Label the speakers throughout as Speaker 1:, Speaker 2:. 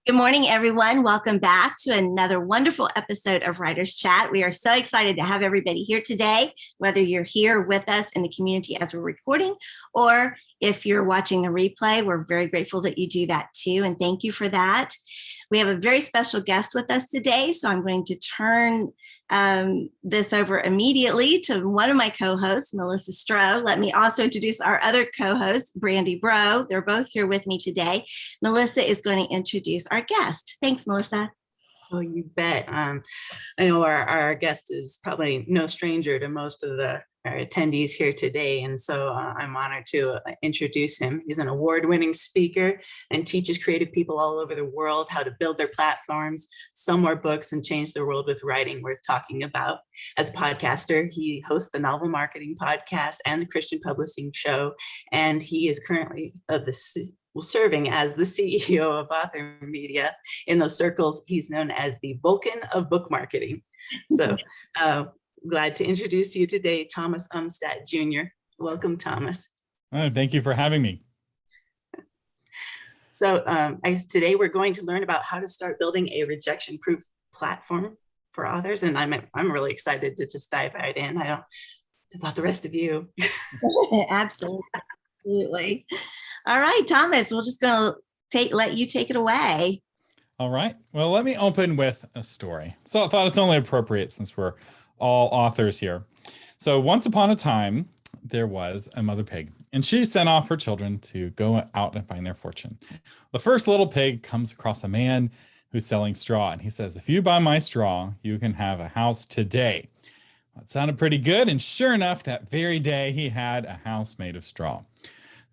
Speaker 1: Good morning, everyone. Welcome back to another wonderful episode of Writers Chat. We are so excited to have everybody here today, whether you're here with us in the community as we're recording, or if you're watching the replay. We're very grateful that you do that too, and thank you for that. We have a very special guest with us today, so I'm going to turn this over immediately to one of my co-hosts, Melissa Stroh. Let me also introduce our other co-host, Brandy Bro. They're both here with me today. Melissa is going to introduce our guest. Thanks, Melissa.
Speaker 2: Oh, you bet. I know our guest is probably no stranger to most of our attendees here today, and so I'm honored to introduce him. He's an award-winning speaker and teaches creative people all over the world how to build their platforms, sell more books, and change the world with writing worth talking about. As a podcaster, he hosts the Novel Marketing Podcast and the Christian Publishing Show, and he is currently serving as the CEO of Author Media. In those circles, he's known as the Vulcan of book marketing. So glad to introduce you today, Thomas Umstattd Jr. Welcome, Thomas.
Speaker 3: Oh, thank you for having me.
Speaker 2: So I guess today we're going to learn about how to start building a rejection-proof platform for authors. And I'm really excited to just dive right in. I don't know about the rest of you.
Speaker 1: Absolutely. All right, Thomas, we're just going to let you take it away.
Speaker 3: All right. Well, let me open with a story. So I thought it's only appropriate since we're all authors here. So once upon a time, there was a mother pig, and she sent off her children to go out and find their fortune. The first little pig comes across a man who's selling straw, and he says, "If you buy my straw, you can have a house today." Well, it sounded pretty good, and sure enough, that very day, he had a house made of straw.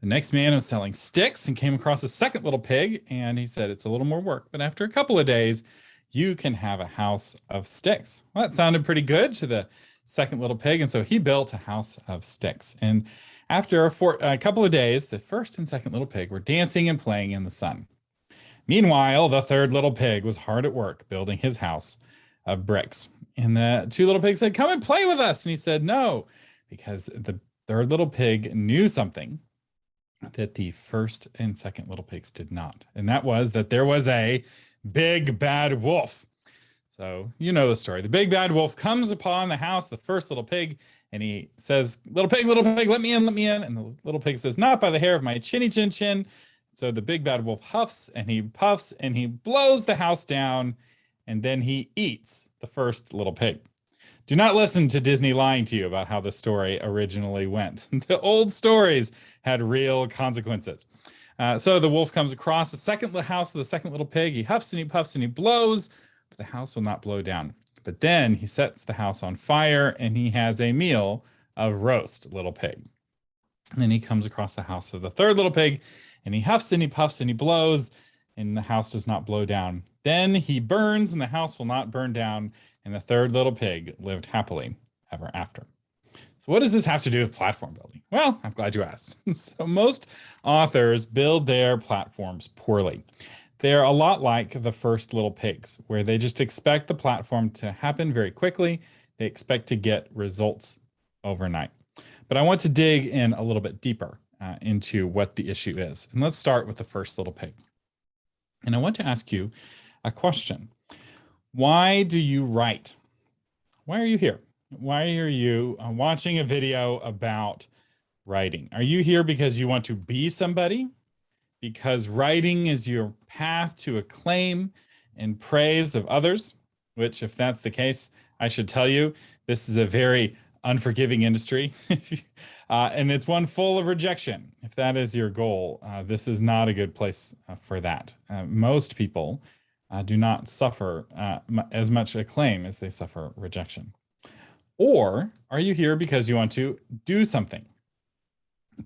Speaker 3: The next man was selling sticks and came across a second little pig, and he said, "It's a little more work, but after a couple of days, you can have a house of sticks." Well, that sounded pretty good to the second little pig, and so he built a house of sticks. And after a couple of days, the first and second little pig were dancing and playing in the sun. Meanwhile, the third little pig was hard at work building his house of bricks. And the two little pigs said, "Come and play with us." And he said, "No," because the third little pig knew something that the first and second little pigs did not. And that was that there was a big bad wolf. So you know the story. The big bad wolf comes upon the house, the first little pig, and he says, little pig, let me in, let me in." And the little pig says, "Not by the hair of my chinny chin chin." So the big bad wolf huffs and he puffs and he blows the house down, and then he eats the first little pig. Do not listen to Disney lying to you about how the story originally went. The old stories had real consequences. So the wolf comes across the second house of the second little pig. He huffs and he puffs and he blows, but the house will not blow down. But then he sets the house on fire and he has a meal of roast little pig. And then he comes across the house of the third little pig and he huffs and he puffs and he blows, and the house does not blow down. Then he burns and the house will not burn down, and the third little pig lived happily ever after. So what does this have to do with platform building? Well, I'm glad you asked. So most authors build their platforms poorly. They're a lot like the first little pigs, where they just expect the platform to happen very quickly. They expect to get results overnight. But I want to dig in a little bit deeper into what the issue is. And let's start with the first little pig. And I want to ask you a question. Why do you write? Why are you here? Why are you watching a video about writing? Are you here because you want to be somebody? Because writing is your path to acclaim and praise of others? Which, if that's the case, I should tell you, this is a very unforgiving industry. And it's one full of rejection. If that is your goal, this is not a good place for that. Most people do not suffer as much acclaim as they suffer rejection. Or are you here because you want to do something?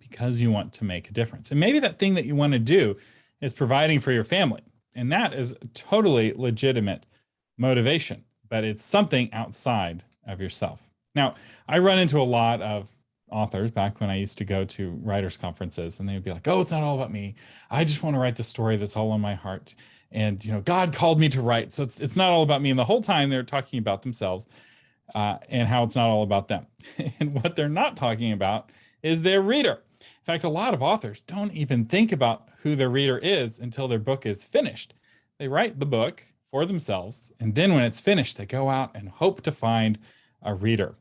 Speaker 3: Because you want to make a difference. And maybe that thing that you want to do is providing for your family. And that is totally legitimate motivation, but it's something outside of yourself. Now, I run into a lot of authors back when I used to go to writers' conferences, and they would be like, "Oh, it's not all about me. I just want to write the story that's all on my heart. And, you know, God called me to write. So it's not all about me." And the whole time they're talking about themselves and how it's not all about them. And what they're not talking about is their reader. In fact, a lot of authors don't even think about who their reader is until their book is finished. They write the book for themselves, and then when it's finished, they go out and hope to find a reader.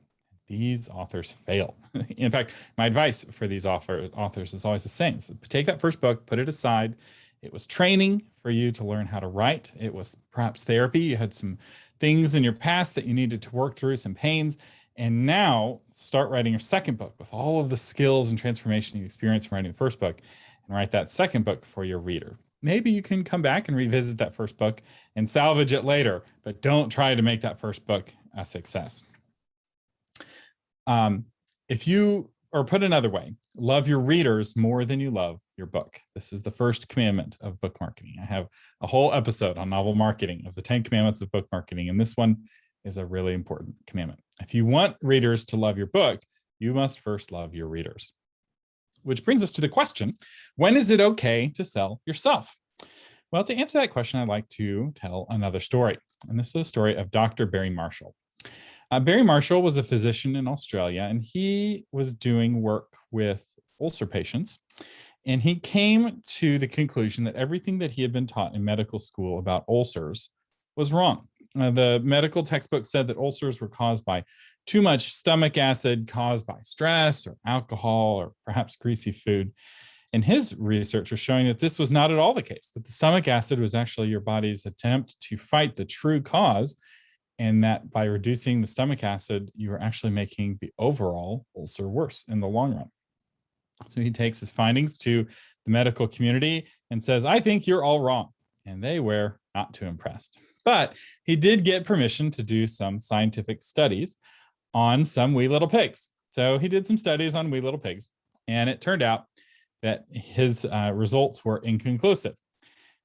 Speaker 3: These authors fail. In fact, my advice for these authors is always the same. So take that first book, put it aside. It was training for you to learn how to write. It was perhaps therapy. You had some things in your past that you needed to work through, some pains. And now start writing your second book with all of the skills and transformation you experienced from writing the first book, and write that second book for your reader. Maybe you can come back and revisit that first book and salvage it later, but don't try to make that first book a success. If you, or put another way, love your readers more than you love your book. This is the first commandment of book marketing. I have a whole episode on novel marketing of the 10 commandments of book marketing, and this one is a really important commandment. If you want readers to love your book, you must first love your readers. Which brings us to the question, when is it okay to sell yourself? Well, to answer that question, I'd like to tell another story. And this is a story of Dr. Barry Marshall. Barry Marshall was a physician in Australia, and he was doing work with ulcer patients. And he came to the conclusion that everything that he had been taught in medical school about ulcers was wrong. The medical textbook said that ulcers were caused by too much stomach acid caused by stress or alcohol or perhaps greasy food. And his research was showing that this was not at all the case, that the stomach acid was actually your body's attempt to fight the true cause, and that by reducing the stomach acid, you are actually making the overall ulcer worse in the long run. So he takes his findings to the medical community and says, I think you're all wrong. And they were not too impressed. But he did get permission to do some scientific studies on some wee little pigs. So he did some studies on wee little pigs, and it turned out that his results were inconclusive,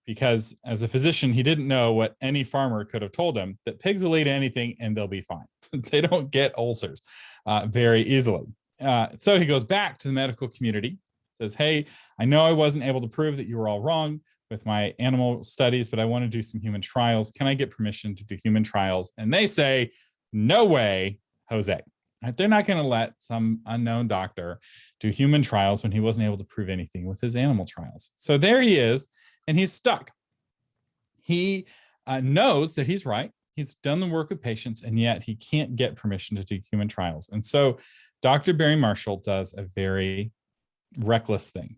Speaker 3: because as a physician, he didn't know what any farmer could have told him, that pigs will eat anything and they'll be fine. They don't get ulcers very easily. So he goes back to the medical community, says, hey, I know I wasn't able to prove that you were all wrong with my animal studies, but I want to do some human trials. Can I get permission to do human trials? And they say, no way, Jose. They're not going to let some unknown doctor do human trials when he wasn't able to prove anything with his animal trials. So there he is, and he's stuck. He knows that he's right. He's done the work with patients, and yet he can't get permission to do human trials. And so Dr. Barry Marshall does a very reckless thing.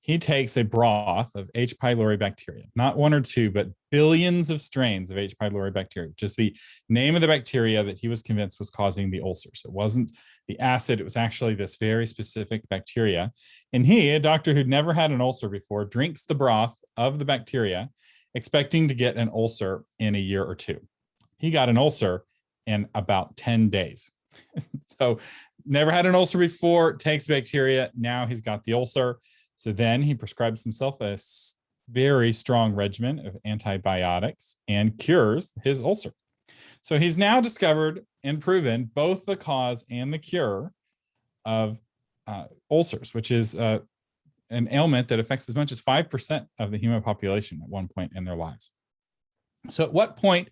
Speaker 3: He takes a broth of H. pylori bacteria, not one or two, but billions of strains of H. pylori bacteria, just the name of the bacteria that he was convinced was causing the ulcers. It wasn't the acid, it was actually this very specific bacteria. And he, a doctor who'd never had an ulcer before, drinks the broth of the bacteria, expecting to get an ulcer in a year or two. He got an ulcer in about 10 days. So never had an ulcer before, takes bacteria, now he's got the ulcer. So then he prescribes himself a very strong regimen of antibiotics and cures his ulcer. So he's now discovered and proven both the cause and the cure of ulcers, which is an ailment that affects as much as 5% of the human population at one point in their lives. So at what point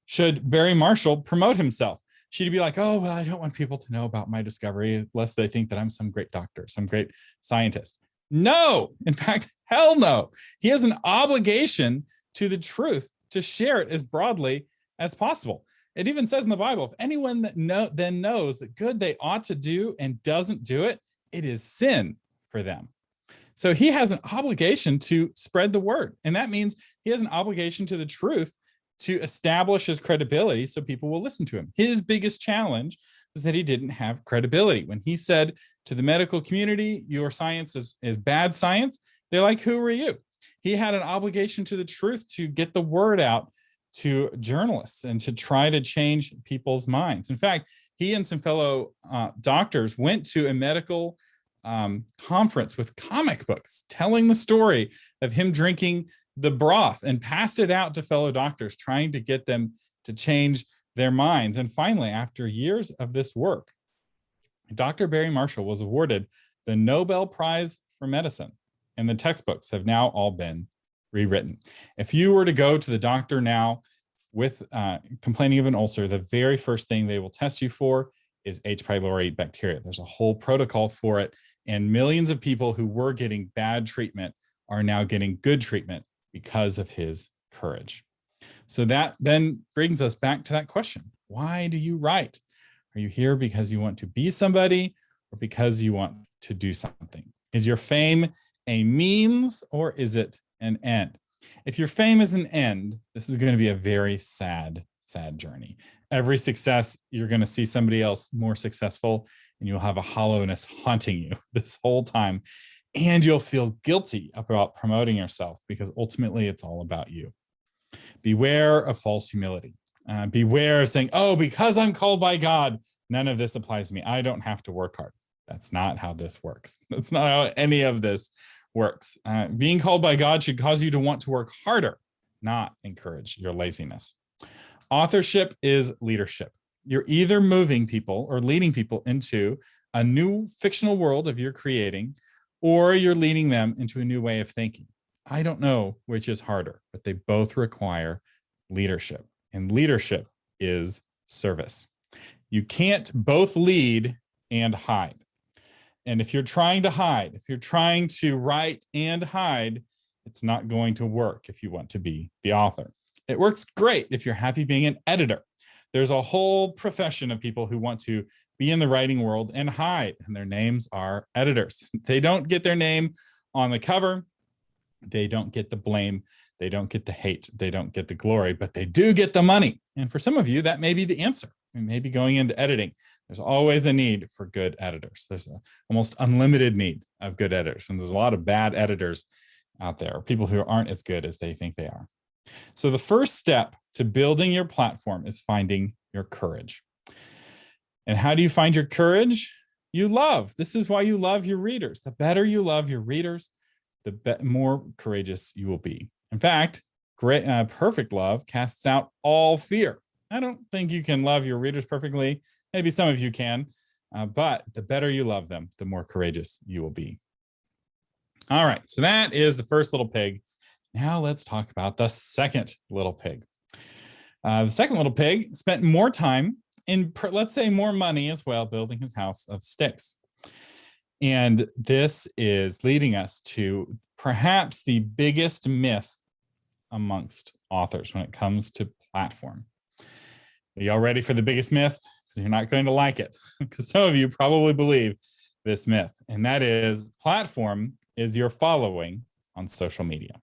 Speaker 3: should Barry Marshall promote himself? Should he be like, oh, well, I don't want people to know about my discovery, lest they think that I'm some great doctor, some great scientist? No, in fact, hell no. He has an obligation to the truth to share it as broadly as possible. It even says in the Bible, if anyone that then knows that good they ought to do and doesn't do it, it is sin for them. So he has an obligation to spread the word. And that means he has an obligation to the truth to establish his credibility so people will listen to him. His biggest challenge was that he didn't have credibility. When he said to the medical community, your science is bad science, they're like, who are you? He had an obligation to the truth to get the word out to journalists and to try to change people's minds. In fact, he and some fellow doctors went to a medical conference with comic books telling the story of him drinking the broth and passed it out to fellow doctors, trying to get them to change their minds. And finally, after years of this work, Dr. Barry Marshall was awarded the Nobel Prize for Medicine, and the textbooks have now all been rewritten. If you were to go to the doctor now with complaining of an ulcer, the very first thing they will test you for is H. pylori bacteria. There's a whole protocol for it, and millions of people who were getting bad treatment are now getting good treatment because of his courage. So that then brings us back to that question. Why do you write? Are you here because you want to be somebody or because you want to do something? Is your fame a means or is it an end? If your fame is an end, this is going to be a very sad, sad journey. Every success, you're going to see somebody else more successful and you'll have a hollowness haunting you this whole time. And you'll feel guilty about promoting yourself because ultimately it's all about you. Beware of false humility. Beware of saying, oh, because I'm called by God, none of this applies to me. I don't have to work hard. That's not how this works. That's not how any of this works. Being called by God should cause you to want to work harder, not encourage your laziness. Authorship is leadership. You're either moving people or leading people into a new fictional world of your creating, or you're leading them into a new way of thinking. I don't know which is harder, but they both require leadership. And leadership is service. You can't both lead and hide. And if you're trying to hide, if you're trying to write and hide, it's not going to work if you want to be the author. It works great if you're happy being an editor. There's a whole profession of people who want to be in the writing world and hide, and their names are editors. They don't get their name on the cover. They don't get the blame. They don't get the hate. They don't get the glory, but they do get the money. And for some of you, that may be the answer. Maybe going into editing, there's always a need for good editors. There's an almost unlimited need of good editors. And there's a lot of bad editors out there, or people who aren't as good as they think they are. So the first step to building your platform is finding your courage. And how do you find your courage? You love. This is why you love your readers. The better you love your readers, the more courageous you will be. In fact, perfect love casts out all fear. I don't think you can love your readers perfectly. Maybe some of you can, but the better you love them, the more courageous you will be. All right, so that is the first little pig. Now let's talk about the second little pig. The second little pig spent more time and let's say more money as well, building his house of sticks. And this is leading us to perhaps the biggest myth amongst authors when it comes to platform. Are y'all ready for the biggest myth? Because you're not going to like it, because some of you probably believe this myth, and that is platform is your following on social media.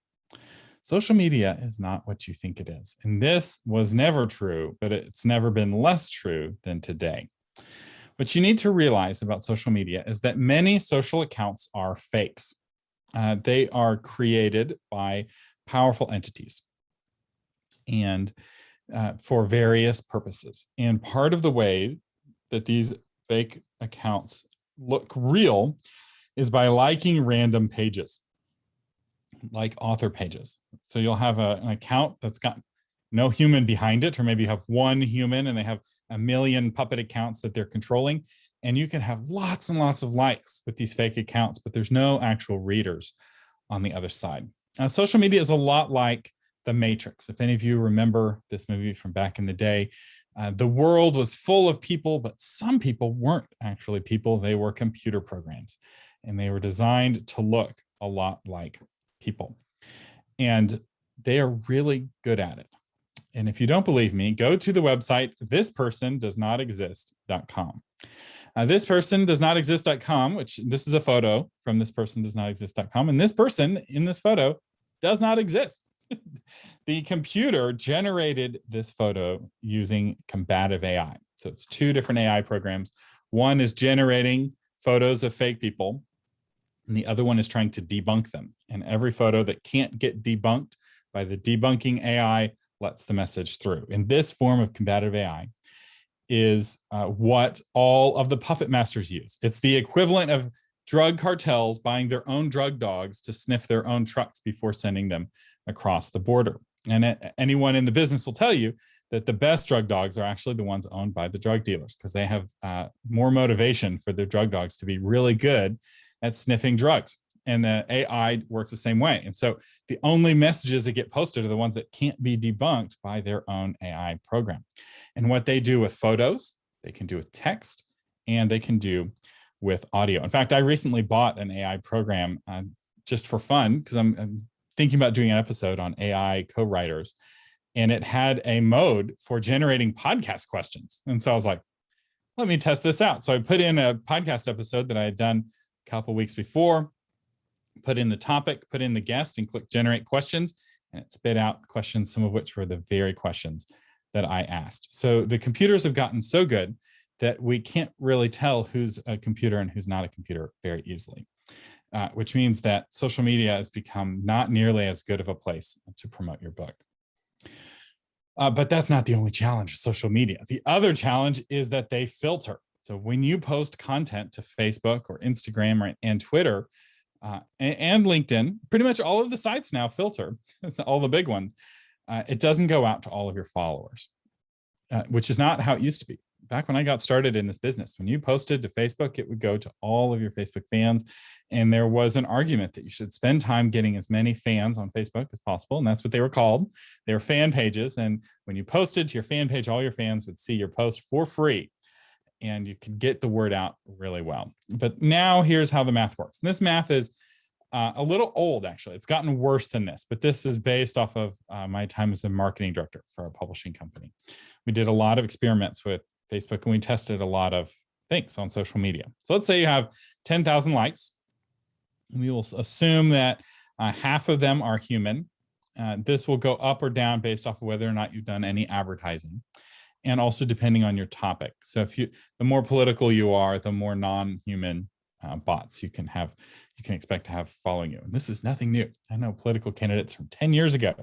Speaker 3: Social media is not what you think it is. And this was never true, but it's never been less true than today. What you need to realize about social media is that many social accounts are fakes. They are created by powerful entities and for various purposes. And part of the way that these fake accounts look real is by liking random pages, like author pages. So you'll have an account that's got no human behind it, or maybe you have one human and they have a million puppet accounts that they're controlling. And you can have lots and lots of likes with these fake accounts, but there's no actual readers on the other side. Social media is a lot like The Matrix. If any of you remember this movie from back in the day, the world was full of people, but some people weren't actually people. They were computer programs, and they were designed to look a lot like people. And they are really good at it. And if you don't believe me, go to the website thispersondoesnotexist.com. Thispersondoesnotexist.com, which this is a photo from thispersondoesnotexist.com, and this person in this photo does not exist. The computer generated this photo using combative AI. So it's two different AI programs. One is generating photos of fake people, and the other one is trying to debunk them. And every photo that can't get debunked by the debunking AI lets the message through. And this form of combative AI is what all of the puppet masters use. It's the equivalent of drug cartels buying their own drug dogs to sniff their own trucks before sending them across the border. And anyone in the business will tell you that the best drug dogs are actually the ones owned by the drug dealers, because they have more motivation for their drug dogs to be really good at sniffing drugs. And the AI works the same way. And so the only messages that get posted are the ones that can't be debunked by their own AI program. And what they do with photos, they can do with text, and they can do with audio. In fact, I recently bought an AI program just for fun, because I'm thinking about doing an episode on AI co-writers, and it had a mode for generating podcast questions. And so I was like, let me test this out. So I put in a podcast episode that I had done a couple weeks before, put in the topic, put in the guest, and click generate questions, and it spit out questions, some of which were the very questions that I asked. So the computers have gotten so good that we can't really tell who's a computer and who's not a computer very easily, which means that social media has become not nearly as good of a place to promote your book. But that's not the only challenge of social media. The other challenge is that they filter. So when you post content to Facebook or Instagram and Twitter and LinkedIn, pretty much all of the sites now filter, all the big ones. It doesn't go out to all of your followers, which is not how it used to be. Back when I got started in this business, when you posted to Facebook, it would go to all of your Facebook fans. And there was an argument that you should spend time getting as many fans on Facebook as possible. And that's what they were called. They were fan pages. And when you posted to your fan page, all your fans would see your post for free. And you could get the word out really well. But now here's how the math works. And this math is a little old, actually. It's gotten worse than this, but this is based off of my time as a marketing director for a publishing company. We did a lot of experiments with Facebook, and we tested a lot of things on social media. So let's say you have 10,000 likes. We will assume that half of them are human. This will go up or down based off of whether or not you've done any advertising, and also depending on your topic. So if the more political you are, the more non-human bots you can expect to have following you. And this is nothing new. I know political candidates from 10 years ago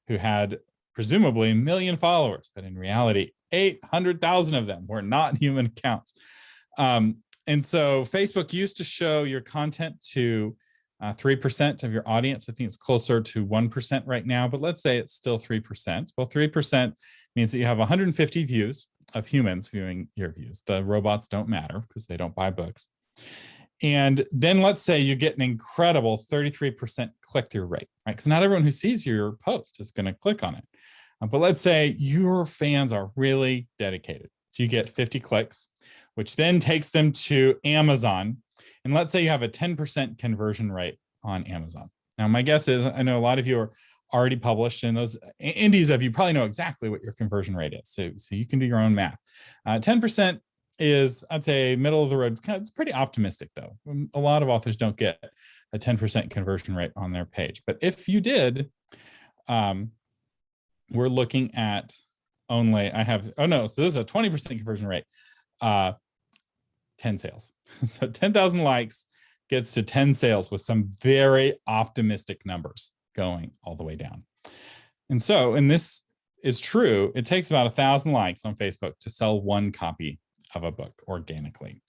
Speaker 3: who had presumably 1 million followers, but in reality, 800,000 of them were not human accounts. And so Facebook used to show your content to 3% of your audience. I think it's closer to 1% right now, but let's say it's still 3%. Well, 3% means that you have 150 views of humans viewing your views. The robots don't matter because they don't buy books. And then let's say you get an incredible 33% click-through rate, right? Because not everyone who sees your post is going to click on it. But let's say your fans are really dedicated. So you get 50 clicks, which then takes them to Amazon. And let's say you have a 10% conversion rate on Amazon. Now, my guess is, I know a lot of you are already published, and those indies of you probably know exactly what your conversion rate is. So you can do your own math. 10% is, I'd say, middle of the road. It's pretty optimistic, though. A lot of authors don't get a 10% conversion rate on their page. But if you did, we're looking at only, so this is a 20% conversion rate, 10 sales. So 10,000 likes gets to 10 sales with some very optimistic numbers going all the way down. And this is true, it takes about 1,000 likes on Facebook to sell one copy of a book organically.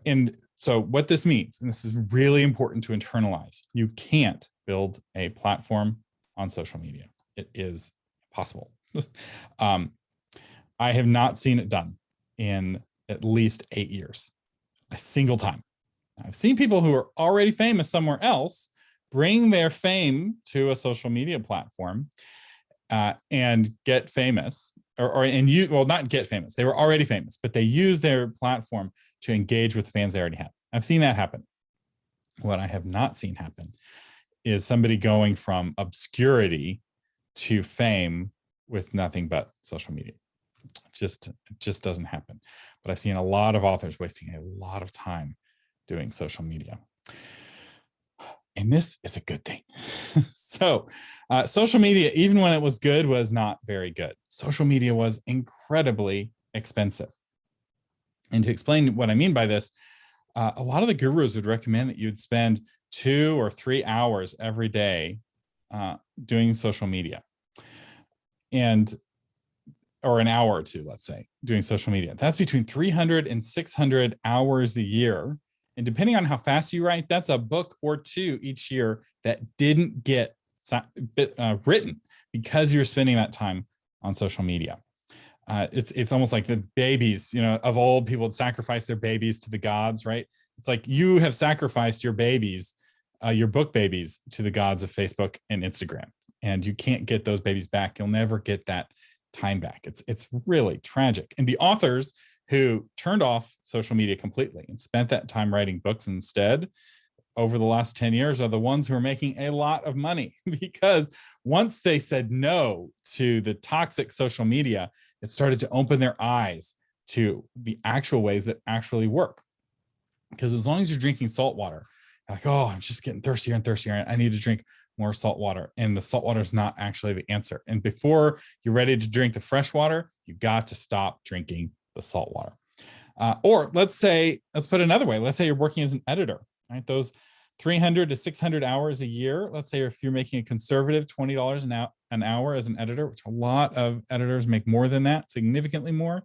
Speaker 3: And so what this means, and this is really important to internalize, you can't build a platform on social media. It is possible. I have not seen it done in at least 8 years, a single time. I've seen people who are already famous somewhere else bring their fame to a social media platform and get famous, not get famous. They were already famous, but they use their platform to engage with fans they already have. I've seen that happen. What I have not seen happen is somebody going from obscurity to fame with nothing but social media. It just doesn't happen. But I've seen a lot of authors wasting a lot of time doing social media. And this is a good thing. So social media, even when it was good, was not very good. Social media was incredibly expensive. And to explain what I mean by this, a lot of the gurus would recommend that you'd spend 2 or 3 hours every day doing social media. Or an hour or two, let's say, doing social media. That's between 300 and 600 hours a year. And depending on how fast you write, that's a book or two each year that didn't get written because you're spending that time on social media. It's almost like the babies, of old, people would sacrifice their babies to the gods, right? It's like you have sacrificed your babies, your book babies, to the gods of Facebook and Instagram. And you can't get those babies back. You'll never get that time back. It's really tragic. And the authors who turned off social media completely and spent that time writing books instead, over the last 10 years are the ones who are making a lot of money, because once they said no to the toxic social media, it started to open their eyes to the actual ways that actually work. Because as long as you're drinking salt water, you're like, oh, I'm just getting thirstier and thirstier, I need to drink more salt water. And the salt water is not actually the answer. And before you're ready to drink the fresh water, you got to stop drinking the salt water. Or let's put it another way. Let's say you're working as an editor, right? Those 300 to 600 hours a year. Let's say if you're making a conservative $20 an hour as an editor, which a lot of editors make more than that, significantly more.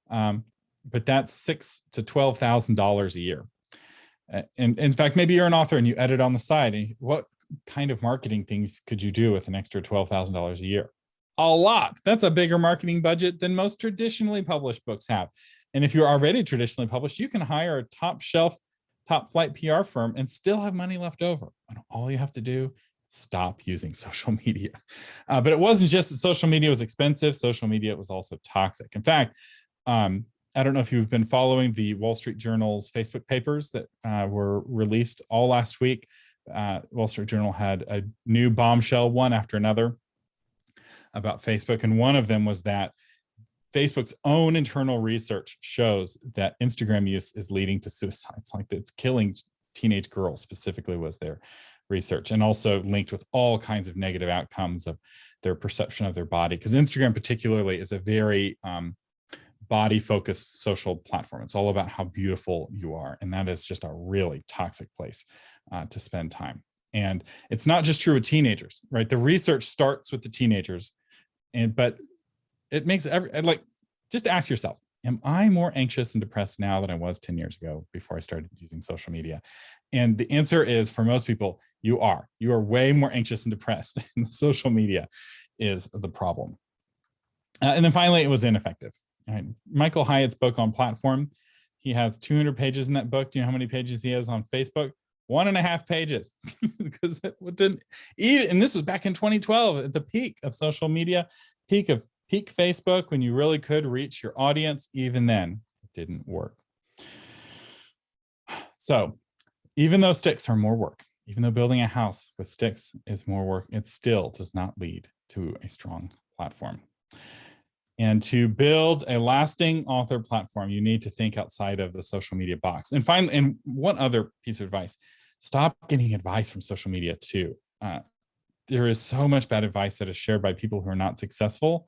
Speaker 3: But that's $6,000 to $12,000 a year. And in fact, maybe you're an author and you edit on the side. And what kind of marketing things could you do with an extra $12,000 a year? A lot. That's a bigger marketing budget than most traditionally published books have. And if you're already traditionally published, you can hire a top shelf, top flight PR firm and still have money left over. And all you have to do, stop using social media. But it wasn't just that social media was expensive. Social media was also toxic. In fact, I don't know if you've been following the Wall Street Journal's Facebook papers that were released all last week. Wall Street Journal had a new bombshell, one after another, about Facebook. And one of them was that Facebook's own internal research shows that Instagram use is leading to suicides, like it's killing teenage girls specifically was their research, and also linked with all kinds of negative outcomes of their perception of their body. Because Instagram particularly is a very body-focused social platform. It's all about how beautiful you are. And that is just a really toxic place to spend time. And it's not just true with teenagers, right? The research starts with the teenagers, but it makes just ask yourself, am I more anxious and depressed now than I was 10 years ago before I started using social media? And the answer is, for most people, you are way more anxious and depressed. And social media is the problem. And then finally, it was ineffective. All right. Michael Hyatt's book on platform, he has 200 pages in that book. Do you know how many pages he has on Facebook? 1.5 pages. Because it didn't even, and this was back in 2012 at the peak of social media, peak Facebook, when you really could reach your audience. Even then, it didn't work. So even though sticks are more work, even though building a house with sticks is more work, it still does not lead to a strong platform. And to build a lasting author platform, you need to think outside of the social media box. And finally, and one other piece of advice, stop getting advice from social media too. There is so much bad advice that is shared by people who are not successful,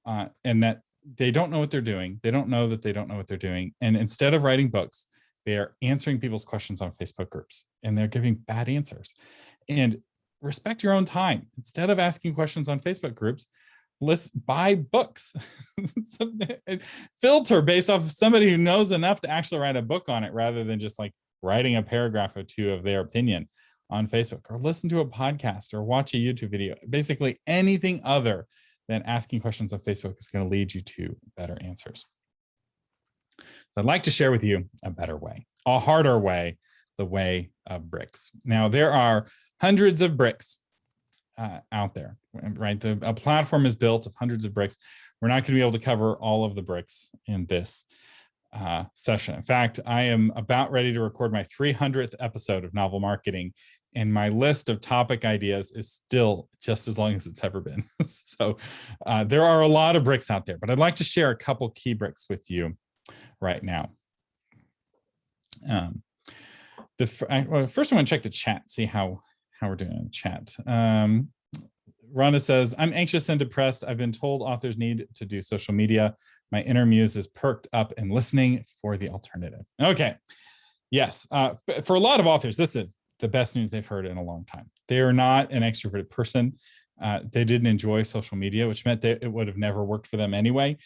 Speaker 3: and that they don't know what they're doing. They don't know that they don't know what they're doing. And instead of writing books, they are answering people's questions on Facebook groups, and they're giving bad answers. And respect your own time. Instead of asking questions on Facebook groups, buy books. Filter based off of somebody who knows enough to actually write a book on it, rather than just like writing a paragraph or two of their opinion on Facebook, or listen to a podcast or watch a YouTube video. Basically anything other than asking questions on Facebook is going to lead you to better answers. So I'd like to share with you a better way, a harder way, the way of bricks. Now, there are hundreds of bricks out there, right? A platform is built of hundreds of bricks. We're not going to be able to cover all of the bricks in this session. In fact, I am about ready to record my 300th episode of Novel Marketing, and my list of topic ideas is still just as long as it's ever been. So there are a lot of bricks out there, but I'd like to share a couple key bricks with you right now. First, I want to check the chat, see how we're doing in the chat. Rhonda says, I'm anxious and depressed. I've been told authors need to do social media. My inner muse is perked up and listening for the alternative. Okay. Yes. For a lot of authors, this is the best news they've heard in a long time. They are not an extroverted person. They didn't enjoy social media, which meant that it would have never worked for them anyway.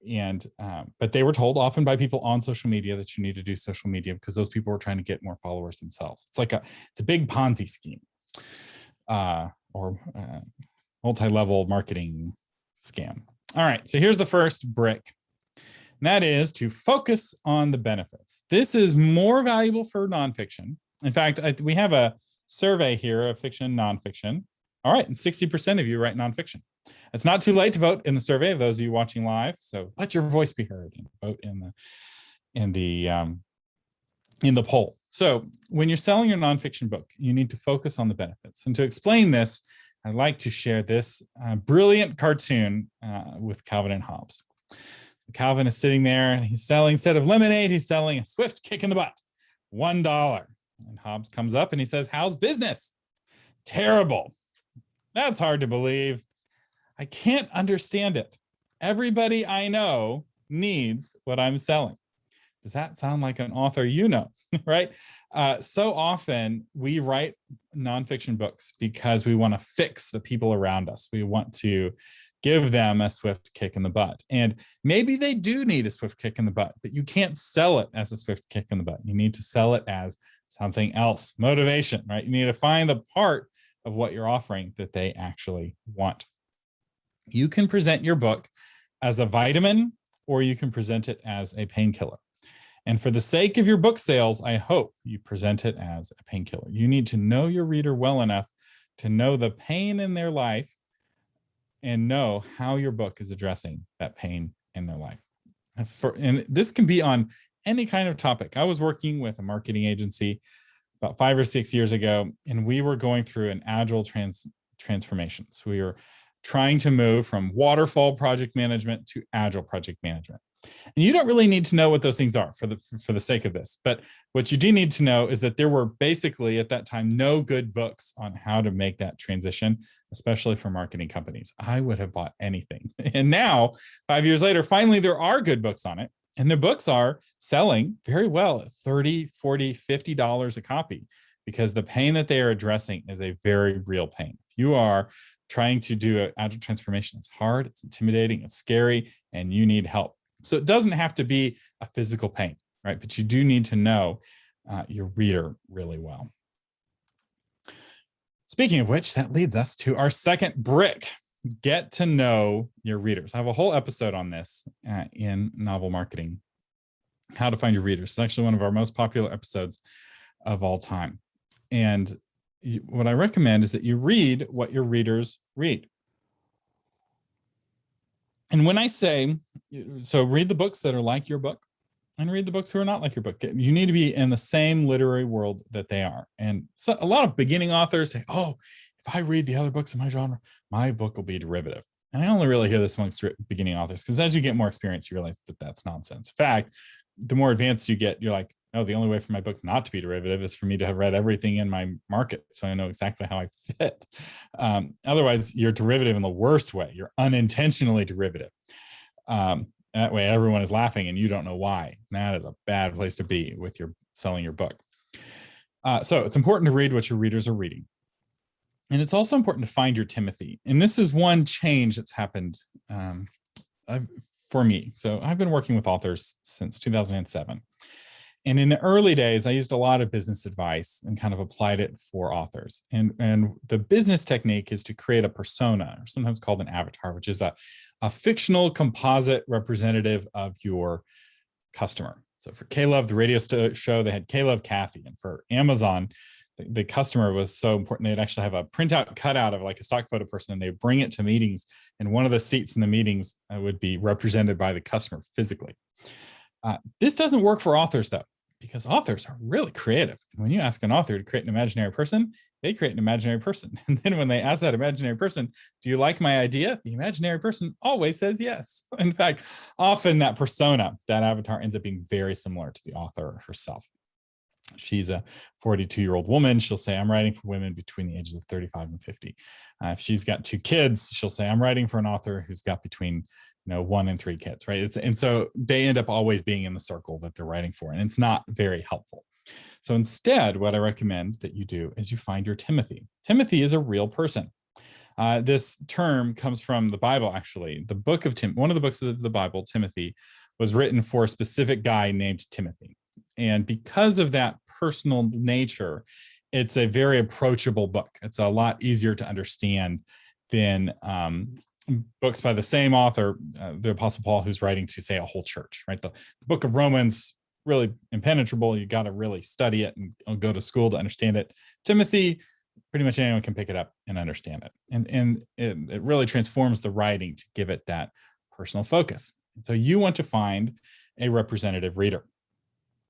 Speaker 3: But they were told often by people on social media that you need to do social media because those people were trying to get more followers themselves. It's a big Ponzi scheme, or multi-level marketing scam. All right, so here's the first brick. And that is to focus on the benefits. This is more valuable for nonfiction. In fact, we have a survey here of fiction, nonfiction. All right, and 60% of you write nonfiction. It's not too late to vote in the survey of those of you watching live. So let your voice be heard and vote in the poll. So when you're selling your nonfiction book, you need to focus on the benefits. And to explain this, I'd like to share this brilliant cartoon with Calvin and Hobbes. So Calvin is sitting there and he's selling, instead of lemonade, he's selling a swift kick in the butt, $1. And Hobbes comes up and he says, how's business? Terrible. That's hard to believe. I can't understand it. Everybody I know needs what I'm selling. Does that sound like an author you know, right? So often we write nonfiction books because we want to fix the people around us. We want to give them a swift kick in the butt. And maybe they do need a swift kick in the butt, but you can't sell it as a swift kick in the butt. You need to sell it as something else, motivation, right? You need to find the part of what you're offering that they actually want. You can present your book as a vitamin, or you can present it as a painkiller. And for the sake of your book sales, I hope you present it as a painkiller. You need to know your reader well enough to know the pain in their life and know how your book is addressing that pain in their life. And this can be on any kind of topic. I was working with a marketing agency about 5 or 6 years ago, and we were going through an agile transformation. So we were trying to move from waterfall project management to agile project management. And you don't really need to know what those things are for the sake of this. But what you do need to know is that there were basically at that time no good books on how to make that transition, especially for marketing companies. I would have bought anything. And now, 5 years later, finally, there are good books on it. And the books are selling very well at $30, $40, $50 a copy, because the pain that they are addressing is a very real pain. If you are trying to do an agile transformation, it's hard, it's intimidating, it's scary, and you need help. So it doesn't have to be a physical pain, right? But you do need to know your reader really well. Speaking of which, that leads us to our second brick. Get to know your readers. I have a whole episode on this in novel marketing, how to find your readers. It's actually one of our most popular episodes of all time. And what I recommend is that you read what your readers read. And when I say, so read the books that are like your book and read the books who are not like your book. You need to be in the same literary world that they are. And so a lot of beginning authors say, oh, if I read the other books in my genre, my book will be derivative. And I only really hear this amongst beginning authors, because as you get more experience, you realize that that's nonsense. In fact, the more advanced you get, you're like, no, the only way for my book not to be derivative is for me to have read everything in my market, so I know exactly how I fit. Otherwise, you're derivative in the worst way. You're unintentionally derivative. That way, everyone is laughing and you don't know why. That is a bad place to be with your selling your book. So it's important to read what your readers are reading. And it's also important to find your Timothy. And this is one change that's happened for me. So I've been working with authors since 2007. And in the early days, I used a lot of business advice and kind of applied it for authors. And the business technique is to create a persona, or sometimes called an avatar, which is a fictional composite representative of your customer. So for K-Love, the radio show, they had K-Love Kathy. And for Amazon, the customer was so important. They'd actually have a printout cutout of like a stock photo person, and they'd bring it to meetings. And one of the seats in the meetings would be represented by the customer physically. This doesn't work for authors, though, because authors are really creative. When you ask an author to create an imaginary person, they create an imaginary person. And then when they ask that imaginary person, do you like my idea? The imaginary person always says yes. In fact, often that persona, that avatar, ends up being very similar to the author herself. She's a 42-year-old woman. She'll say, I'm writing for women between the ages of 35 and 50. If she's got 2 kids, she'll say, I'm writing for an author who's got between 1 and 3 kids, right? And so they end up always being in the circle that they're writing for, and it's not very helpful. So instead, what I recommend that you do is you find your Timothy. Timothy is a real person. This term comes from the Bible, actually. The book of one of the books of the Bible, Timothy, was written for a specific guy named Timothy. And because of that personal nature, it's a very approachable book. It's a lot easier to understand than books by the same author, the Apostle Paul, who's writing to, say, a whole church, right? The book of Romans, really impenetrable. You got to really study it and go to school to understand it. Timothy, pretty much anyone can pick it up and understand it. And it really transforms the writing to give it that personal focus. And so you want to find a representative reader.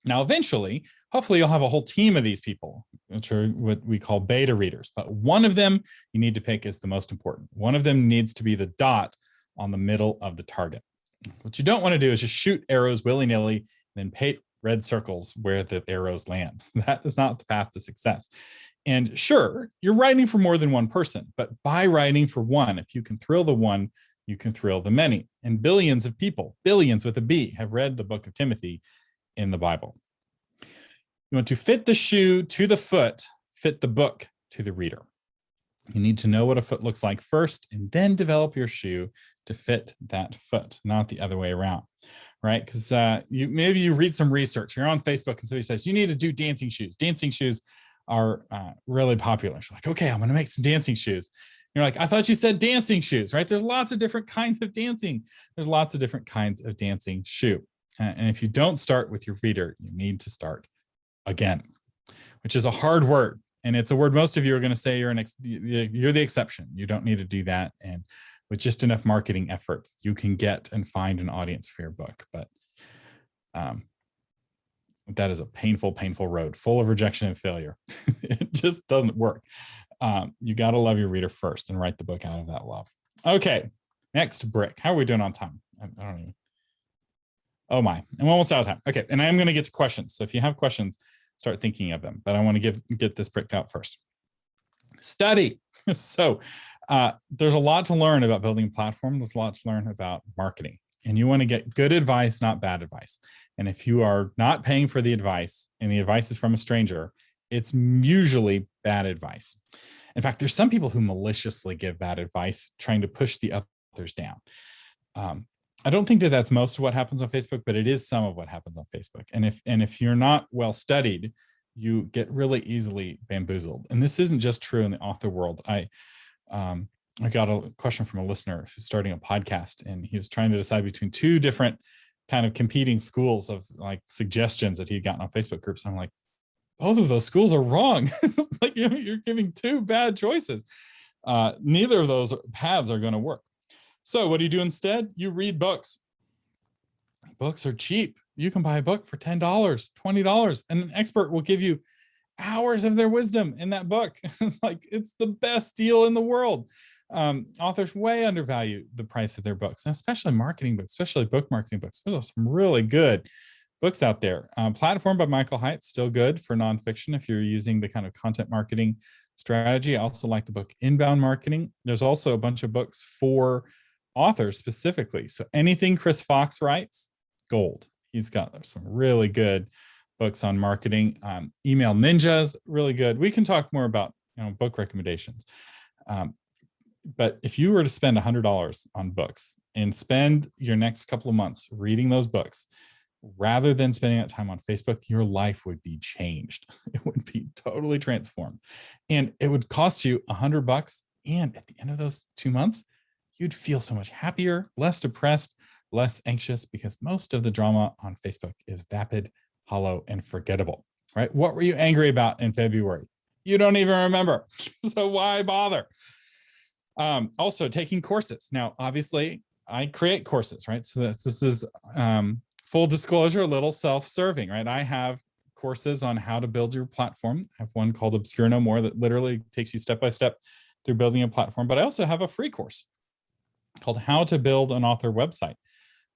Speaker 3: Now, eventually, hopefully you'll have a whole team of these people, which are what we call beta readers. But one of them you need to pick is the most important. One of them needs to be the dot on the middle of the target. What you don't want to do is just shoot arrows willy-nilly, and then paint red circles where the arrows land. That is not the path to success. And sure, you're writing for more than one person, but by writing for one, if you can thrill the one, you can thrill the many. And billions of people, billions with a B, have read the book of Timothy in the Bible. You want to fit the shoe to the foot, fit the book to the reader. You need to know what a foot looks like first, and then develop your shoe to fit that foot, not the other way around, right? Because maybe you read some research. You're on Facebook and somebody says, you need to do dancing shoes. Dancing shoes are really popular. So like, okay, I'm going to make some dancing shoes. You're like, I thought you said dancing shoes, right? There's lots of different kinds of dancing. There's lots of different kinds of dancing shoe. And if you don't start with your reader, you need to start again, which is a hard word. And it's a word most of you are going to say you're the exception. You don't need to do that. And with just enough marketing effort, you can get and find an audience for your book. But that is a painful, painful road full of rejection and failure. It just doesn't work. You got to love your reader first and write the book out of that love. Okay, next brick. How are we doing on time? I don't even. Oh my, I'm almost out of time. Okay, and I am going to get to questions. So if you have questions, start thinking of them. But I want to get this brick out first. Study. So there's a lot to learn about building a platform. There's a lot to learn about marketing. And you want to get good advice, not bad advice. And if you are not paying for the advice and the advice is from a stranger, it's usually bad advice. In fact, there's some people who maliciously give bad advice, trying to push the others down. I don't think that that's most of what happens on Facebook, but it is some of what happens on Facebook. And if you're not well studied, you get really easily bamboozled. And this isn't just true in the author world. I got a question from a listener who's starting a podcast, and he was trying to decide between two different kind of competing schools of like suggestions that he'd gotten on Facebook groups. I'm like, both of those schools are wrong. It's like you're giving two bad choices. Neither of those paths are going to work. So what do you do instead? You read books. Books are cheap. You can buy a book for $10, $20, and an expert will give you hours of their wisdom in that book. It's like, it's the best deal in the world. Authors way undervalue the price of their books, and especially marketing books, especially book marketing books. There's some really good books out there. Platform by Michael Hyatt, still good for nonfiction if you're using the kind of content marketing strategy. I also like the book Inbound Marketing. There's also a bunch of books for authors specifically. So anything Chris Fox writes, gold. He's got some really good books on marketing. Email Ninjas, really good. We can talk more about book recommendations. But if you were to spend $100 on books and spend your next couple of months reading those books, rather than spending that time on Facebook, your life would be changed. It would be totally transformed. And it would cost you $100. And at the end of those 2 months, you'd feel so much happier, less depressed, less anxious, because most of the drama on Facebook is vapid, hollow, and forgettable, right? What were you angry about in February? You don't even remember. So why bother? Also, taking courses. Now, obviously, I create courses, right? So this is full disclosure, a little self-serving, right? I have courses on how to build your platform. I have one called Obscure No More that literally takes you step by step through building a platform. But I also have a free course called How to Build an Author Website.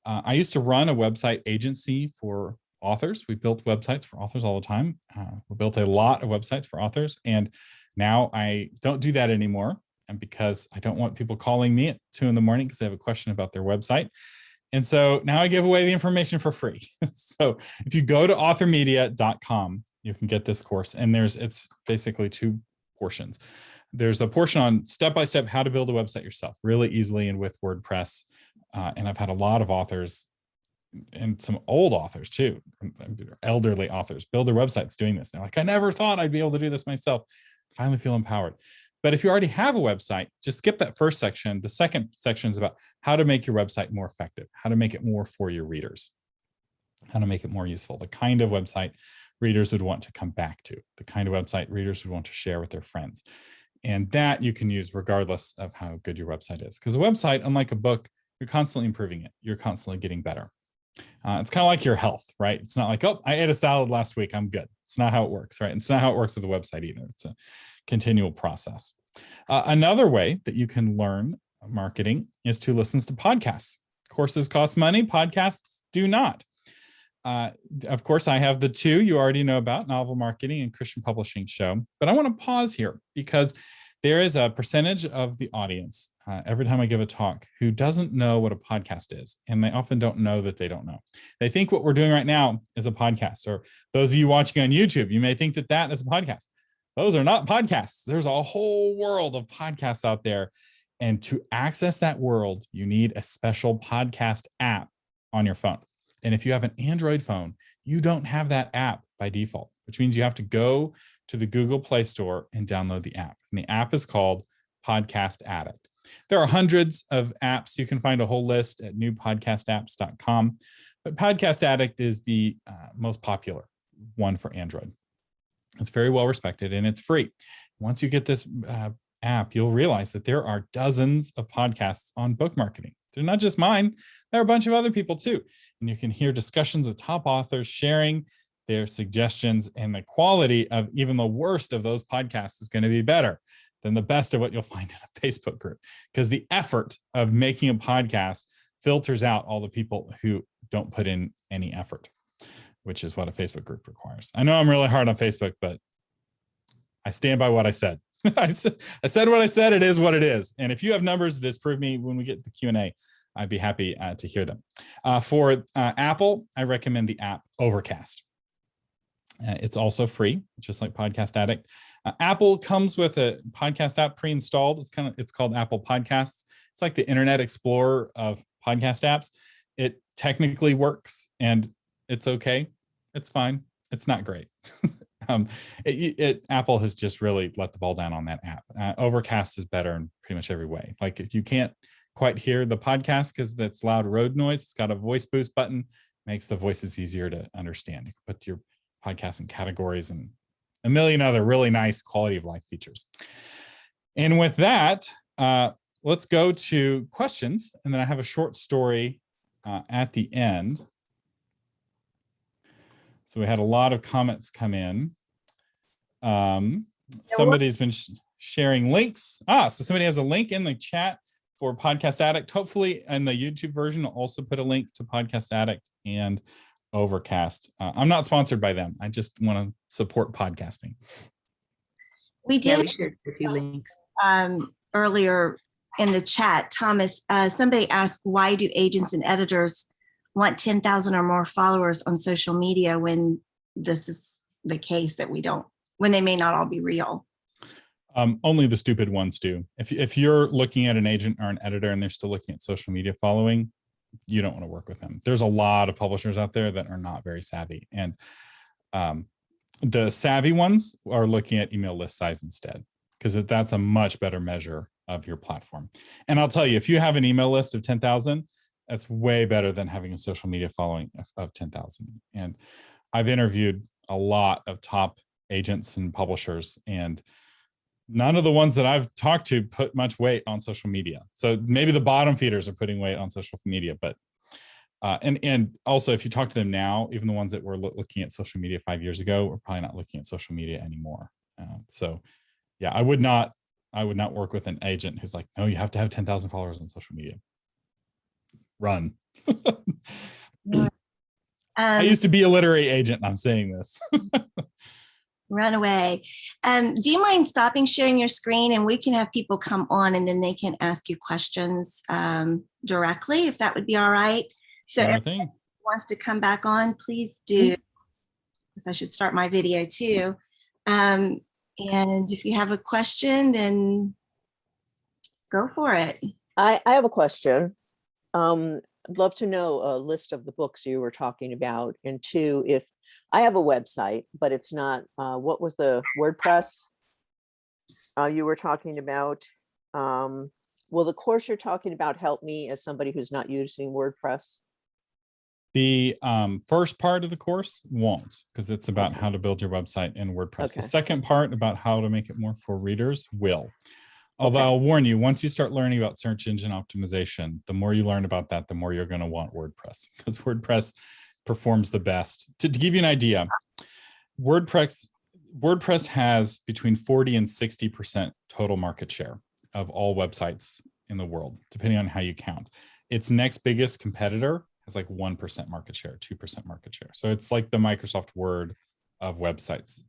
Speaker 3: I used to run a website agency for authors. We built websites for authors all the time. We built a lot of websites for authors. And now I don't do that anymore. And because I don't want people calling me at 2 a.m. because they have a question about their website. And so now I give away the information for free. So if you go to authormedia.com, you can get this course. And it's basically 2 portions. There's a portion on step-by-step how to build a website yourself really easily and with WordPress. And I've had a lot of authors and some old authors too, elderly authors, build their websites doing this. They're like, I never thought I'd be able to do this myself. Finally feel empowered. But if you already have a website, just skip that first section. The second section is about how to make your website more effective, how to make it more for your readers, how to make it more useful, the kind of website readers would want to come back to, the kind of website readers would want to share with their friends. And that you can use regardless of how good your website is. Because a website, unlike a book, you're constantly improving it. You're constantly getting better. It's kind of like your health, right? It's not like, oh, I ate a salad last week, I'm good. It's not how it works, right? It's not how it works with the website either. It's a continual process. Another way that you can learn marketing is to listen to podcasts. Courses cost money, podcasts do not. Of course, I have the two you already know about, Novel Marketing and Christian Publishing Show. But I want to pause here because there is a percentage of the audience every time I give a talk who doesn't know what a podcast is. And they often don't know that they don't know. They think what we're doing right now is a podcast. Or those of you watching on YouTube, you may think that that is a podcast. Those are not podcasts. There's a whole world of podcasts out there. And to access that world, you need a special podcast app on your phone. And if you have an Android phone, you don't have that app by default, which means you have to go to the Google Play Store and download the app. And the app is called Podcast Addict. There are hundreds of apps. You can find a whole list at newpodcastapps.com. But Podcast Addict is the most popular one for Android. It's very well respected and it's free. Once you get this app, you'll realize that there are dozens of podcasts on book marketing. They're not just mine. There are a bunch of other people too. And you can hear discussions of top authors sharing their suggestions, and the quality of even the worst of those podcasts is going to be better than the best of what you'll find in a Facebook group, because the effort of making a podcast filters out all the people who don't put in any effort, which is what a Facebook group requires. I know I'm really hard on Facebook, but I stand by what I said. I said what I said. It is what it is. And if you have numbers to disprove me when we get the Q&A, I'd be happy to hear them. For Apple, I recommend the app Overcast. It's also free, just like Podcast Addict. Apple comes with a podcast app pre-installed. It's called Apple Podcasts. It's like the Internet Explorer of podcast apps. It technically works and it's okay. It's fine. It's not great. Apple has just really let the ball down on that app. Overcast is better in pretty much every way. Like if you can't quite hear the podcast because that's loud road noise, it's got a voice boost button, makes the voices easier to understand. You can put your podcast in categories and a million other really nice quality of life features. And with that, let's go to questions. And then I have a short story at the end. So we had a lot of comments come in. Somebody's been sharing links. So somebody has a link in the chat for Podcast Addict. Hopefully in the YouTube version, I'll also put a link to Podcast Addict and Overcast. I'm not sponsored by them. I just want to support podcasting.
Speaker 1: We did
Speaker 2: shared a few links
Speaker 1: earlier in the chat. Thomas, somebody asked, why do agents and editors want 10,000 or more followers on social media when this is the case that we don't, when they may not all be real?
Speaker 3: Only the stupid ones do. If you're looking at an agent or an editor and they're still looking at social media following, you don't want to work with them. There's a lot of publishers out there that are not very savvy. And the savvy ones are looking at email list size instead, because that's a much better measure of your platform. And I'll tell you, if you have an email list of 10,000, that's way better than having a social media following of 10,000. And I've interviewed a lot of top agents and publishers, and none of the ones that I've talked to put much weight on social media. So maybe the bottom feeders are putting weight on social media, but and also if you talk to them now, even the ones that were looking at social media 5 years ago, are probably not looking at social media anymore. So yeah, I would not work with an agent who's like, no, you have to have 10,000 followers on social media. Run. I used to be a literary agent, and I'm saying this.
Speaker 1: Run away. Do you mind stopping sharing your screen, and we can have people come on and then they can ask you questions directly, if that would be all right? So if anyone wants to come back on, please do, because I should start my video too. And if you have a question, then go for it.
Speaker 4: I have a question. I'd love to know a list of the books you were talking about, and two, if I have a website, but it's not, what was the WordPress you were talking about? Will the course you're talking about help me as somebody who's not using WordPress?
Speaker 3: The first part of the course won't, because it's about how to build your website in WordPress. The second part about how to make it more for readers will. Although
Speaker 4: Okay.
Speaker 3: I'll warn you, once you start learning about search engine optimization, the more you learn about that, the more you're going to want WordPress, because WordPress performs the best. To give you an idea, WordPress has between 40 and 60% total market share of all websites in the world, depending on how you count. Its next biggest competitor has like 1% market share, 2% market share. So it's like the Microsoft Word of websites.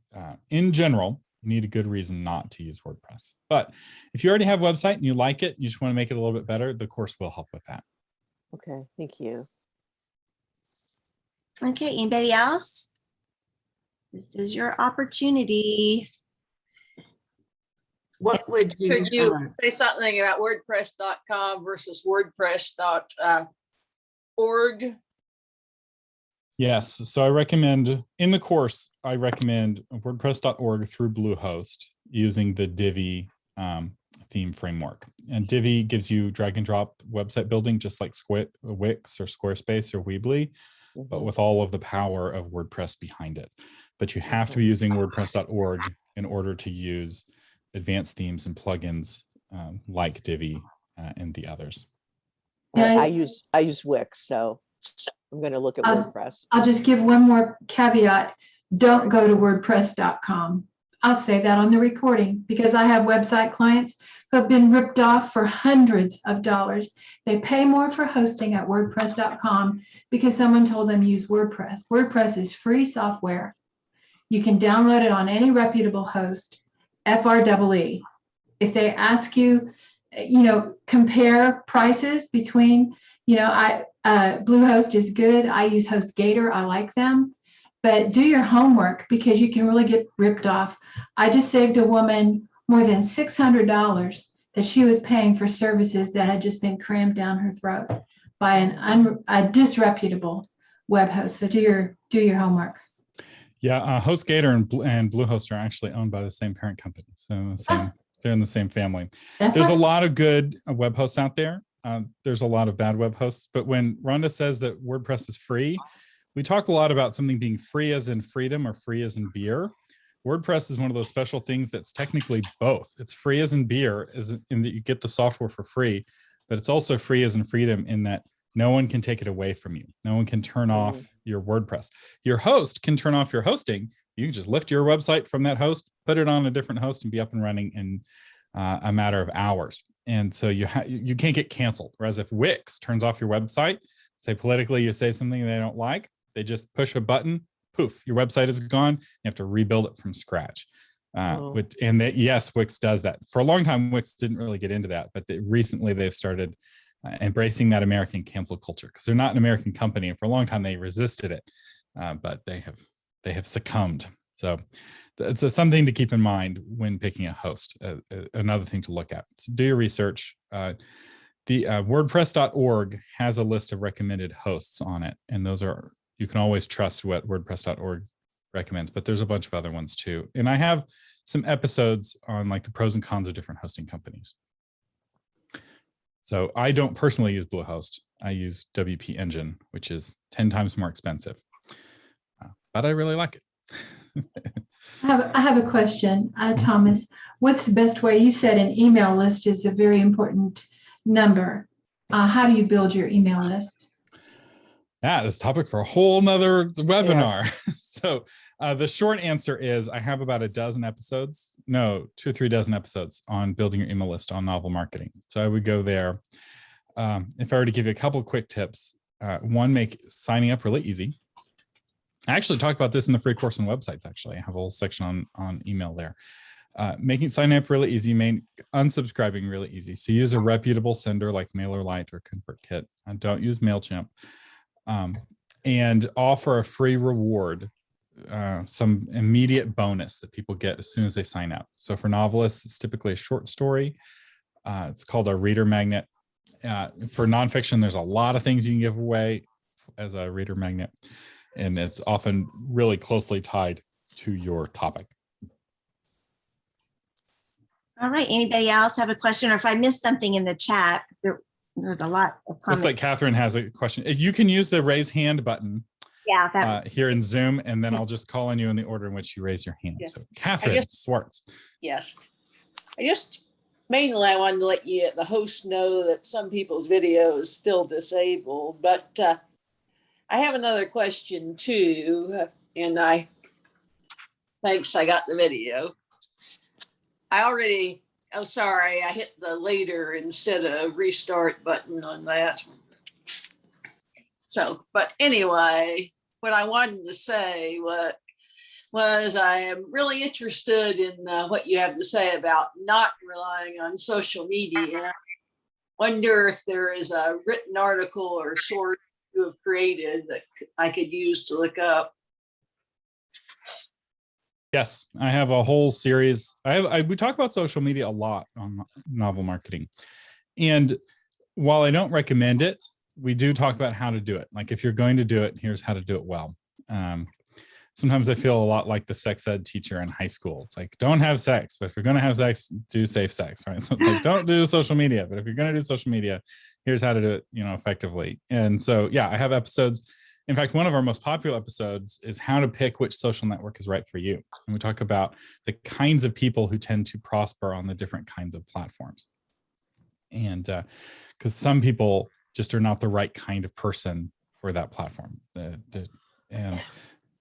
Speaker 3: In general, you need a good reason not to use WordPress. But if you already have a website and you like it, you just want to make it a little bit better, the course will help with that.
Speaker 4: Okay, thank you.
Speaker 1: Okay, anybody else? This is your opportunity.
Speaker 2: What would you,
Speaker 5: Could you say something about WordPress.com versus WordPress.org?
Speaker 3: Yes, so I recommend, in the course, I recommend WordPress.org through Bluehost using the Divi theme framework. And Divi gives you drag and drop website building, just like Wix or Squarespace or Weebly, but with all of the power of WordPress behind it. But you have to be using WordPress.org in order to use advanced themes and plugins like Divi and the others.
Speaker 6: Yeah,
Speaker 4: I use Wix, so I'm going to look at WordPress.
Speaker 6: I'll just give one more caveat. Don't go to WordPress.com. I'll say that on the recording because I have website clients who have been ripped off for hundreds of dollars. They pay more for hosting at WordPress.com because someone told them use WordPress. WordPress is free software. You can download it on any reputable host, FREE. If they ask you, compare prices between, Bluehost is good. I use HostGator. I like them. But do your homework because you can really get ripped off. I just saved a woman more than $600 that she was paying for services that had just been crammed down her throat by a disreputable web host. So do your homework.
Speaker 3: Yeah, HostGator and Bluehost are actually owned by the same parent company. So they're in the same family. There's a lot of good web hosts out there. There's a lot of bad web hosts. But when Rhonda says that WordPress is free, we talk a lot about something being free as in freedom or free as in beer. WordPress is one of those special things that's technically both. It's free as in beer, as in that you get the software for free, but it's also free as in freedom in that no one can take it away from you. No one can turn off your WordPress. Your host can turn off your hosting. You can just lift your website from that host, put it on a different host, and be up and running in a matter of hours. And so you can't get canceled. Whereas if Wix turns off your website, say politically you say something they don't like, they just push a button, poof, your website is gone. You have to rebuild it from scratch. Yes, Wix does that. For a long time, Wix didn't really get into that, but recently they've started embracing that American cancel culture because they're not an American company. And for a long time, they resisted it, but they have succumbed. So it's something to keep in mind when picking a host. Another thing to look at. So do your research. The WordPress.org has a list of recommended hosts on it, and those are, you can always trust what WordPress.org recommends, but there's a bunch of other ones too. And I have some episodes on like the pros and cons of different hosting companies. So I don't personally use Bluehost. I use WP Engine, which is 10 times more expensive, but I really like it.
Speaker 6: I have a question, Thomas. What's the best way? You said an email list is a very important number. How do you build your email list?
Speaker 3: That is a topic for a whole nother webinar. Yes. So the short answer is I have about 2 or 3 dozen episodes on building your email list on novel marketing. So I would go there. If I were to give you a couple of quick tips, one, make signing up really easy. I actually talk about this in the free course on websites. Actually, I have a whole section on email there. Making signing up really easy, unsubscribing really easy. So use a reputable sender like Lite or Convertkit, and don't use Mailchimp. And offer a free reward, some immediate bonus that people get as soon as they sign up. So for novelists, it's typically a short story. It's called a reader magnet. For nonfiction, there's a lot of things you can give away as a reader magnet, and it's often really closely tied to your topic.
Speaker 1: All right. Anybody else have a question? Or if I missed something in the chat, there's a lot of comments.
Speaker 3: Looks like Catherine has a question. You can use the raise hand button here in Zoom, and then I'll just call on you in the order in which you raise your hand.
Speaker 5: Yeah.
Speaker 3: So Catherine Swartz.
Speaker 5: Yes. I just mainly I wanted to let the host know that some people's video is still disabled, but I have another question too, and thanks, I got the video. Oh, sorry, I hit the later instead of restart button on that. So, but anyway, what I wanted to say was I am really interested in what you have to say about not relying on social media. Wonder if there is a written article or source you have created that I could use to look up.
Speaker 3: Yes, I have a whole series. We talk about social media a lot on Novel Marketing. And while I don't recommend it, we do talk about how to do it. Like if you're going to do it, here's how to do it well. Sometimes I feel a lot like the sex ed teacher in high school. It's like, don't have sex, but if you're going to have sex, do safe sex, right? So it's like, don't do social media, but if you're going to do social media, here's how to do it, effectively. And so, yeah, I have episodes. In fact, one of our most popular episodes is how to pick which social network is right for you. And we talk about the kinds of people who tend to prosper on the different kinds of platforms. And because some people just are not the right kind of person for that platform. And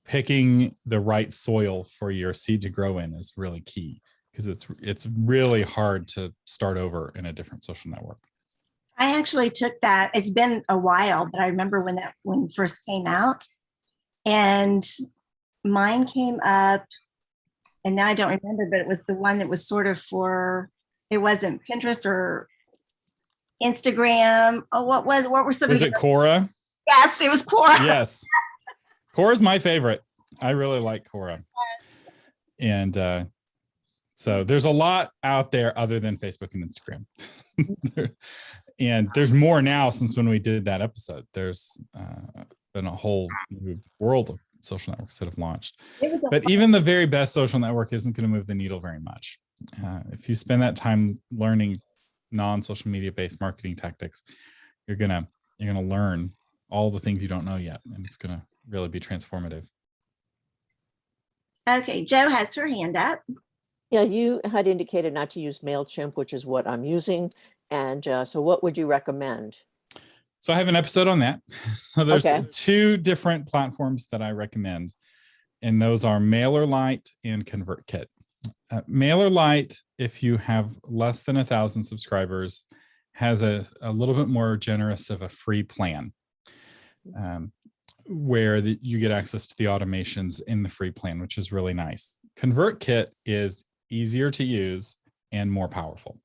Speaker 3: picking the right soil for your seed to grow in is really key, because it's really hard to start over in a different social network.
Speaker 1: I actually took that. It's been a while, but I remember when it first came out, and mine came up, and now I don't remember, but it was the one that was sort of it wasn't Pinterest or Instagram. Oh, what were some?
Speaker 3: Was it Quora?
Speaker 1: Yes, it was Quora.
Speaker 3: Yes. Quora's my favorite. I really like Quora. And so there's a lot out there other than Facebook and Instagram. And there's more now since when we did that episode. There's been a whole new world of social networks that have launched. But even the very best social network isn't going to move the needle very much. If you spend that time learning non-social media based marketing tactics, you're gonna learn all the things you don't know yet, and it's gonna really be transformative.
Speaker 1: Okay, Jo has her hand up.
Speaker 4: Yeah, you had indicated not to use Mailchimp, which is what I'm using. And so what would you recommend?
Speaker 3: So I have an episode on that. So there's
Speaker 4: Okay.
Speaker 3: 2 different platforms that I recommend, and those are MailerLite and Convertkit. MailerLite, if you have less than 1,000 subscribers, has a little bit more generous of a free plan, where you get access to the automations in the free plan, which is really nice. Convertkit is easier to use and more powerful.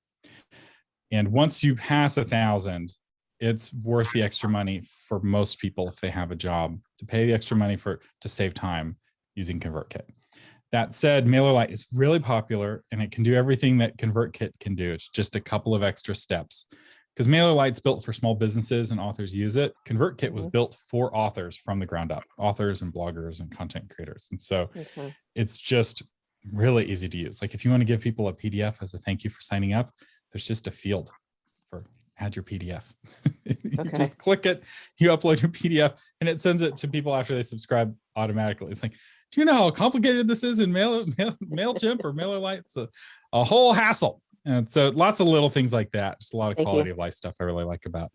Speaker 3: And once you pass 1,000, it's worth the extra money for most people if they have a job to pay the extra money to save time using Convertkit. That said, MailerLite is really popular and it can do everything that Convertkit can do. It's just a couple of extra steps. Because MailerLite's built for small businesses and authors use it. Convertkit was built for authors from the ground up, authors and bloggers and content creators. And so it's just really easy to use. Like if you want to give people a PDF as a thank you for signing up, there's just a field for add your PDF. You just click it, you upload your PDF, and it sends it to people after they subscribe automatically. It's like, do you know how complicated this is in Mailchimp or MailerLite? It's a whole hassle. And so lots of little things like that, just a lot of quality of life stuff I really like about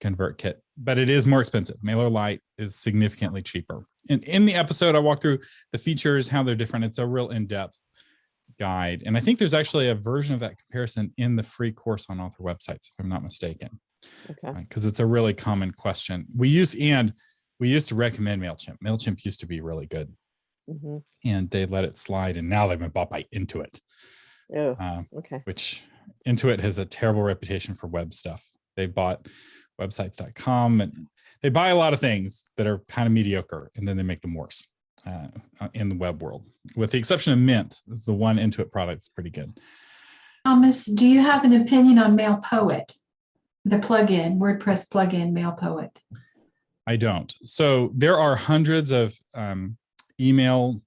Speaker 3: Convertkit, but it is more expensive. MailerLite is significantly cheaper. And in the episode, I walk through the features, how they're different. It's a real in-depth guide. And I think there's actually a version of that comparison in the free course on author websites, if I'm not mistaken. Okay. Because it's a really common question. We used to recommend Mailchimp. Mailchimp used to be really good. And they let it slide, and now they've been bought by Intuit. Which Intuit has a terrible reputation for web stuff. They bought websites.com, and they buy a lot of things that are kind of mediocre, and then they make them worse in the web world. With the exception of Mint, is the one Intuit product that's pretty good.
Speaker 6: Thomas, do you have an opinion on MailPoet, the plugin, WordPress plugin, MailPoet?
Speaker 3: I don't. So there are hundreds of email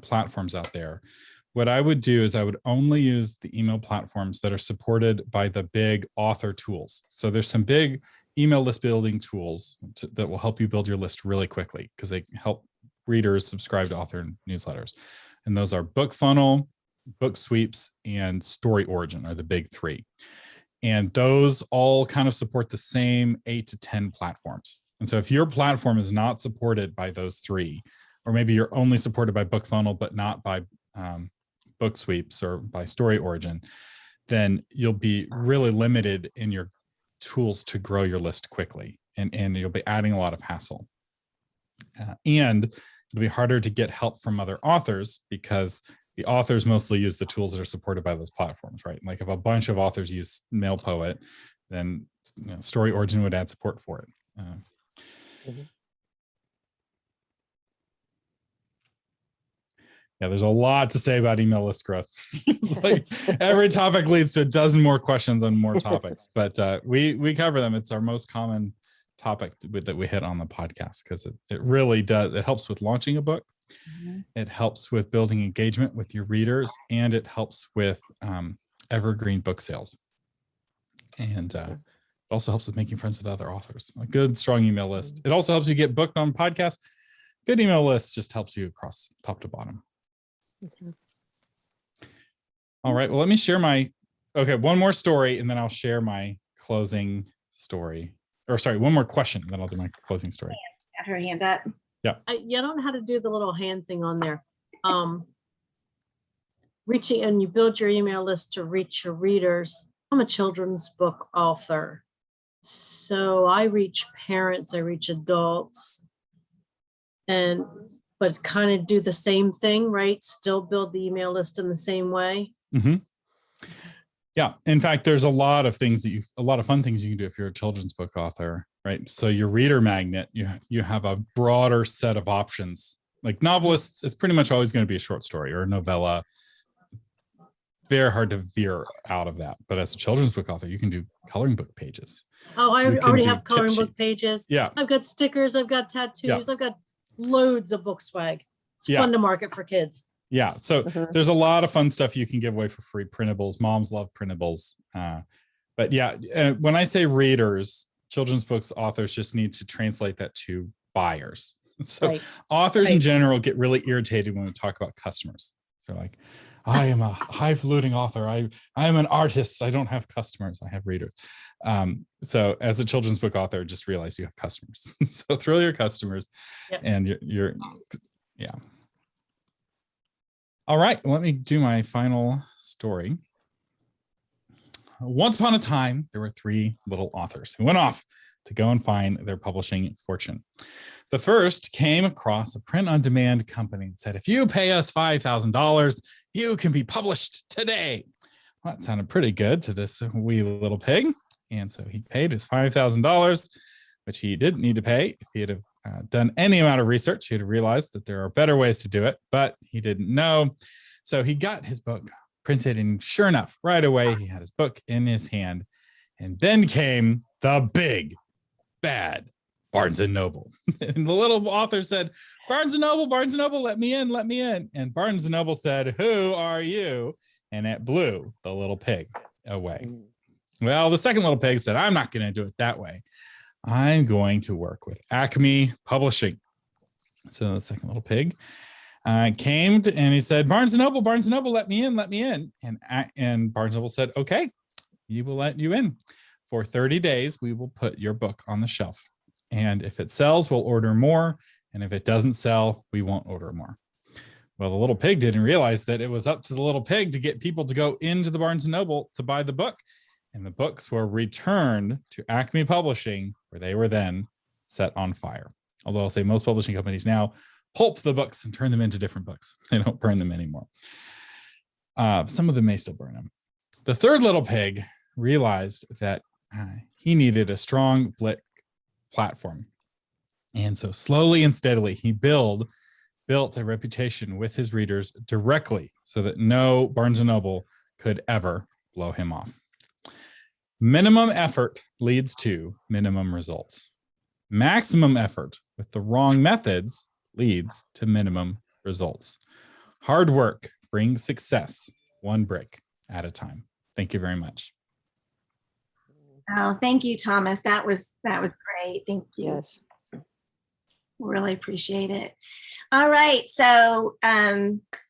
Speaker 3: platforms out there. What I would do is I would only use the email platforms that are supported by the big author tools. So there's some big email list building tools that will help you build your list really quickly, because they help readers subscribe to author newsletters. And those are BookFunnel, Book Sweeps, and Story Origin are the big three. And those all kind of support the same 8 to 10 platforms. And so if your platform is not supported by those three, or maybe you're only supported by BookFunnel, but not by Book Sweeps or by Story Origin, then you'll be really limited in your tools to grow your list quickly. And you'll be adding a lot of hassle. And it'll be harder to get help from other authors because the authors mostly use the tools that are supported by those platforms, right? Like if a bunch of authors use MailPoet, then Story Origin would add support for it. Yeah, there's a lot to say about email list growth. Like every topic leads to a dozen more questions on more topics, but we cover them. It's our most common topic that we hit on the podcast because it really does. It helps with launching a book. It helps with building engagement with your readers, and it helps with evergreen book sales. And it also helps with making friends with other authors. A good, strong email list. It also helps you get booked on podcasts. Good email list just helps you across top to bottom. All right. Well, let me share one more story, and then I'll share my closing story. Or sorry, one more question, then I'll do my closing story.
Speaker 1: Got her hand up.
Speaker 3: Yeah.
Speaker 7: I don't know how to do the little hand thing on there. Reaching, and you build your email list to reach your readers. I'm a children's book author. So I reach parents, I reach adults, but kind of do the same thing, right? Still build the email list in the same way.
Speaker 3: Mm-hmm. Yeah. In fact, there's a lot of fun things you can do if you're a children's book author, right? So your reader magnet, you have a broader set of options. Like novelists, it's pretty much always going to be a short story or a novella. Very hard to veer out of that. But as a children's book author, you can do coloring book pages.
Speaker 7: Oh, I already have coloring book
Speaker 3: sheets.
Speaker 7: pages.
Speaker 3: Yeah.
Speaker 7: I've got stickers, I've got tattoos,
Speaker 3: Yeah.
Speaker 7: I've got loads of book swag. It's
Speaker 3: Yeah.
Speaker 7: fun to market for kids.
Speaker 3: Yeah. So there's a lot of fun stuff you can give away for free. Printables. Moms love printables. But yeah, when I say readers, children's books authors just need to translate that to buyers. So
Speaker 7: Right.
Speaker 3: authors in general get really irritated when we talk about customers. So like, I am a highfalutin author. I am an artist. I don't have customers. I have readers. So as a children's book author, just realize you have customers. So thrill your customers.
Speaker 7: Yep.
Speaker 3: And you're yeah. All right, let me do my final story. Once upon a time, there were 3 little authors who went off to go and find their publishing fortune. The first came across a print-on-demand company and said, if you pay us $5,000, you can be published today. Well, that sounded pretty good to this wee little pig. And so he paid his $5,000, which he didn't need to pay. If he had done any amount of research, he'd have realized that there are better ways to do it, but he didn't know. So he got his book printed, and sure enough, right away, he had his book in his hand. And then came the big, bad Barnes & Noble. And the little author said, Barnes & Noble, let me in, let me in. And Barnes & Noble said, who are you? And it blew the little pig away. Well, the second little pig said, I'm not going to do it that way. I'm going to work with Acme Publishing. So the second little pig came to, and he said, Barnes & Noble, let me in, let me in. And Barnes & Noble said, okay, we will let you in. For 30 days, we will put your book on the shelf. And if it sells, we'll order more. And if it doesn't sell, we won't order more. Well, the little pig didn't realize that it was up to the little pig to get people to go into the Barnes & Noble to buy the book. And the books were returned to Acme Publishing, where they were then set on fire. Although I'll say most publishing companies now pulp the books and turn them into different books. They don't burn them anymore. Some of them may still burn them. The third little pig realized that he needed a strong platform. And so slowly and steadily, he built a reputation with his readers directly so that no Barnes & Noble could ever blow him off. Minimum effort leads to minimum results. Maximum effort with the wrong methods leads to minimum results. Hard work brings success, one brick at a time. Thank you very much.
Speaker 1: Oh, thank you, Thomas. That was great. Thank you.
Speaker 4: Yes.
Speaker 1: Really appreciate it. All right. So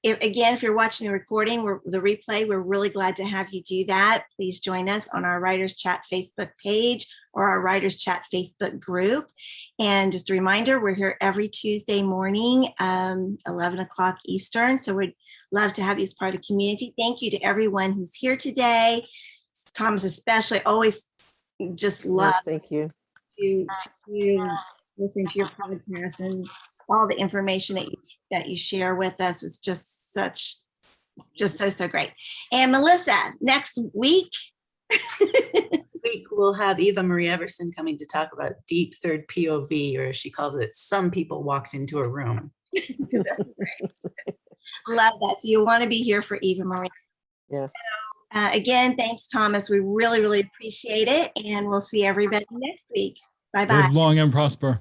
Speaker 1: if you're watching the recording, the replay, we're really glad to have you do that. Please join us on our Writers Chat Facebook page or our Writers Chat Facebook group. And just a reminder, we're here every Tuesday morning, 11 o'clock Eastern. So we'd love to have you as part of the community. Thank you to everyone who's here today. Thomas especially, always just love
Speaker 4: Yes, thank you.
Speaker 1: to listen to your podcast, and all the information that you share with us was just so great. And Melissa, next week
Speaker 2: We'll have Eva Marie Everson coming to talk about deep third POV, or as she calls it, some people walked into a room.
Speaker 1: love that. So you want to be here for Eva Marie.
Speaker 4: Yes.
Speaker 1: Again, thanks, Thomas. We really, really appreciate it. And we'll see everybody next week. Bye-bye.
Speaker 3: Live long and prosper.